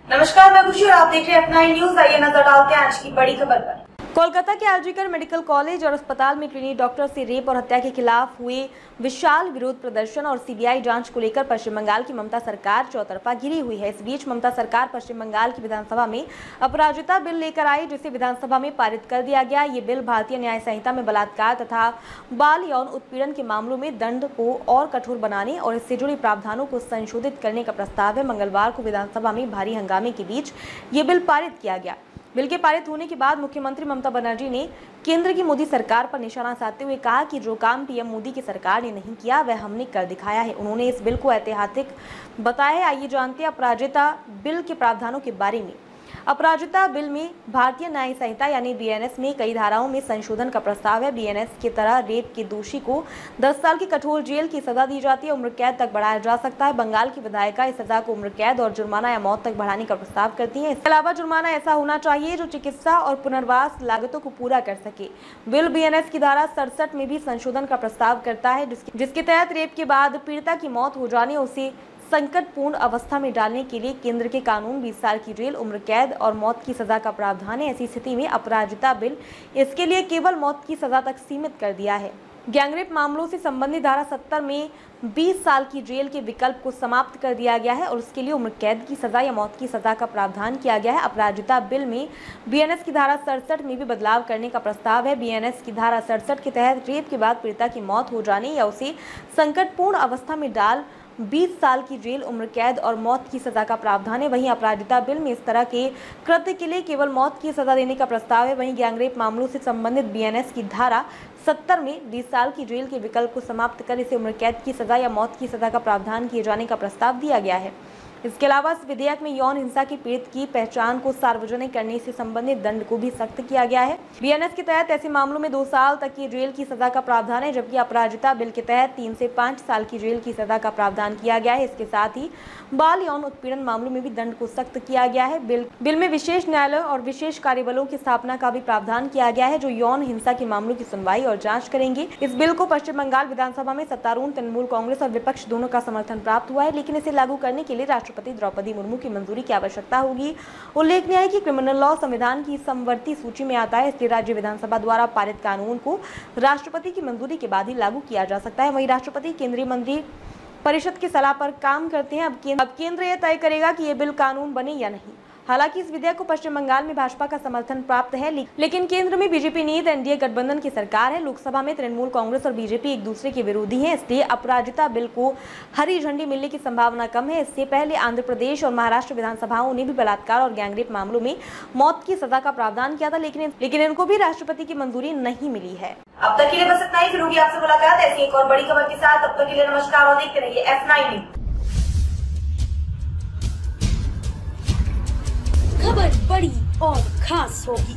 नमस्कार, मैं खुशी और आप देख रहे हैं अपना न्यूज। आइए नजर डालते हैं आज की बड़ी खबर पर। कोलकाता के आरजीकर मेडिकल कॉलेज और अस्पताल में क्लिनिक डॉक्टर से रेप और हत्या के खिलाफ हुए विशाल विरोध प्रदर्शन और सीबीआई जांच को लेकर पश्चिम बंगाल की ममता सरकार चौतरफा घिरी हुई है। इस बीच ममता सरकार पश्चिम बंगाल की विधानसभा में अपराजिता बिल लेकर आई, जिसे विधानसभा में पारित कर दिया गया। ये बिल भारतीय न्याय संहिता में बलात्कार तथा बाल यौन उत्पीड़न के मामलों में दंड को और कठोर बनाने और इससे जुड़े प्रावधानों को संशोधित करने का प्रस्ताव है। मंगलवार को विधानसभा में भारी हंगामे के बीच ये बिल पारित किया गया। बिल के पारित होने के बाद मुख्यमंत्री ममता बनर्जी ने केंद्र की मोदी सरकार पर निशाना साधते हुए कहा कि जो काम पीएम मोदी की सरकार ने नहीं किया वह हमने कर दिखाया है। उन्होंने इस बिल को ऐतिहासिक बताया है। आइए जानते हैं अपराजिता बिल के प्रावधानों के बारे में। अपराजिता बिल में भारतीय न्याय संहिता यानी बीएनएस में कई धाराओं में संशोधन का प्रस्ताव है। बीएनएस की तरह रेप के दोषी को 10 साल की कठोर जेल की सजा दी जाती है, उम्र कैद तक बढ़ाया जा सकता है। बंगाल की विधायिका इस सजा को उम्र कैद और जुर्माना या मौत तक बढ़ाने का प्रस्ताव करती है। इसके अलावा जुर्माना ऐसा होना चाहिए जो चिकित्सा और पुनर्वास लागतों को पूरा कर सके। बिल बीएनएस की धारा 67 में भी संशोधन का प्रस्ताव करता है, जिसके तहत रेप के बाद पीड़िता की मौत हो जाने उसे संकटपूर्ण अवस्था में डालने के लिए केंद्र के कानून 20 साल की जेल, उम्र कैद और मौत की सजा का प्रावधान है। ऐसी स्थिति में अपराजिता बिल इसके लिए केवल मौत की सजा तक सीमित कर दिया है। गैंगरेप मामलों से संबंधित धारा 70 में 20 साल की जेल के विकल्प को समाप्त कर दिया गया है और उसके लिए उम्र कैद की सजा या मौत की सजा का प्रावधान किया गया है। अपराजिता बिल में बीएनएस की धारा 67 में भी बदलाव करने का प्रस्ताव है। बीएनएस की धारा 67 के तहत रेप के बाद पीड़िता की मौत हो जाने या उसे संकटपूर्ण अवस्था में डाल 20 साल की जेल, उम्र कैद और मौत की सजा का प्रावधान है। वहीं अपराजिता बिल में इस तरह के कृत्य के लिए केवल मौत की सजा देने का प्रस्ताव है। वहीं गैंगरेप मामलों से संबंधित बीएनएस की धारा 70 में 20 साल की जेल के विकल्प को समाप्त कर इसे उम्र कैद की सजा या मौत की सजा का प्रावधान किए जाने का प्रस्ताव दिया गया है। इसके अलावा इस विधेयक में यौन हिंसा की पीड़ित की पहचान को सार्वजनिक करने से संबंधित दंड को भी सख्त किया गया है। बीएनएस के तहत ऐसे मामलों में 2 साल तक की जेल की सजा का प्रावधान है, जबकि अपराजिता बिल के तहत 3 से 5 साल की जेल की सजा का प्रावधान किया गया है। इसके साथ ही बाल यौन उत्पीड़न मामलों में भी दंड को सख्त किया गया है। बिल में विशेष न्यायालय और विशेष कार्यबलों की स्थापना का भी प्रावधान किया गया है, जो यौन हिंसा के मामलों की सुनवाई और जाँच करेंगे। इस बिल को पश्चिम बंगाल विधानसभा में सत्तारूढ़ तृणमूल कांग्रेस और विपक्ष दोनों का समर्थन प्राप्त हुआ है, लेकिन इसे लागू करने के लिए राष्ट्रपति द्रौपदी मुर्मू की मंजूरी की आवश्यकता होगी। उल्लेखनीय है कि क्रिमिनल लॉ संविधान की समवर्ती सूची में आता है, इसलिए राज्य विधानसभा द्वारा पारित कानून को राष्ट्रपति की मंजूरी के बाद ही लागू किया जा सकता है। वहीं राष्ट्रपति केंद्रीय मंत्री परिषद की सलाह पर काम करते हैं। अब केंद्र यह तय करेगा कि यह बिल कानून बने या नहीं। हालांकि इस विधेयक को पश्चिम बंगाल में भाजपा का समर्थन प्राप्त है, लेकिन केंद्र में बीजेपी नीत एनडीए गठबंधन की सरकार है। लोकसभा में तृणमूल कांग्रेस और बीजेपी एक दूसरे के विरोधी हैं, इसलिए अपराजिता बिल को हरी झंडी मिलने की संभावना कम है। इससे पहले आंध्र प्रदेश और महाराष्ट्र विधानसभाओं ने भी बलात्कार और गैंगरेप मामलों में मौत की सजा का प्रावधान किया था, लेकिन इनको भी राष्ट्रपति की मंजूरी नहीं मिली है। अब तक के लिए बस इतना ही। फिर होगी आपसे मुलाकात ऐसी एक और बड़ी खबर के साथ। तब तक के लिए नमस्कार और देखते रहिए F9 न्यूज। खबर बड़ी और खास होगी,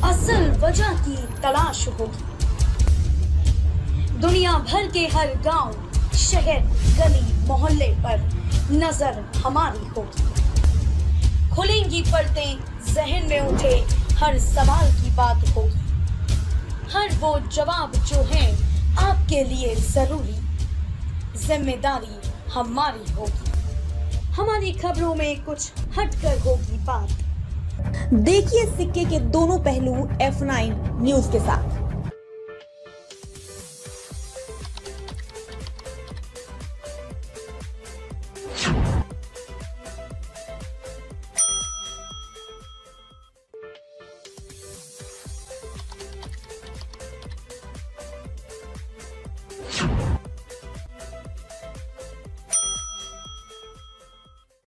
असल वजह की तलाश होगी, दुनिया भर के हर गांव, शहर, गली, मोहल्ले पर नजर हमारी होगी। खुलेंगी पर्दें, जहन में उठे हर सवाल की बात होगी, हर वो जवाब जो है आपके लिए जरूरी, जिम्मेदारी हमारी होगी। हमारी खबरों में कुछ हटकर होगी बात। देखिए सिक्के के दोनों पहलू F9 न्यूज के साथ।